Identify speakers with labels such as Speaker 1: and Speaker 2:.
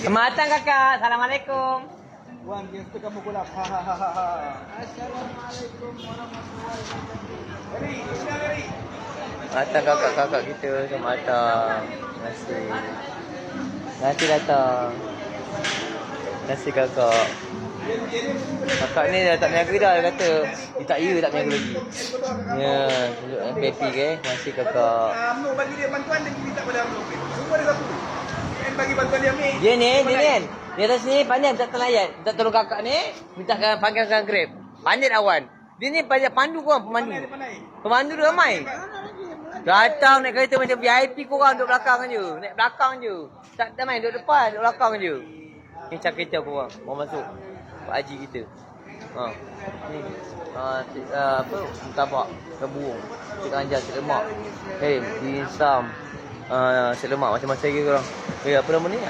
Speaker 1: Selamat datang kakak. Assalamualaikum.
Speaker 2: Wan, kita kamu kulap. Hahaha. Assalamualaikum warahmatullahi wabarakatuh. Hari, hari.
Speaker 1: Datang kakak-kakak kita. Selamat datang. Terima kasih. Nanti datang. Terima kasih kakak. Kakak ni dah tak niaga dah. Dia kata dia tak tak niaga lagi. Ya, tunjuk MPP ke. Terima kasih kakak.
Speaker 2: UMNO bagi dia bantuan dia minta pada UMNO. Semua dia satu. Kan bagi bantuan dia ambil.
Speaker 1: Dia ni kan. Dia atas ni pandai tak terlayan. Tak tolong kakak ni. Minta panggilkan Grab. Pandai awan. Dia ni pandu korang, pemandu. Pemandu dia ramai. Datang naik kereta macam VIP korang duduk belakang je. Naik belakang je. Tak main duduk depan, duduk belakang je. Ni cakap korang. Mau masuk. Pak Haji kita. Ni. Apa? Mutabak. Keburung. Cik Anjar, cik lemak. Dimsum. Cik lemak macam-macam lagi korang. Apa nama ni?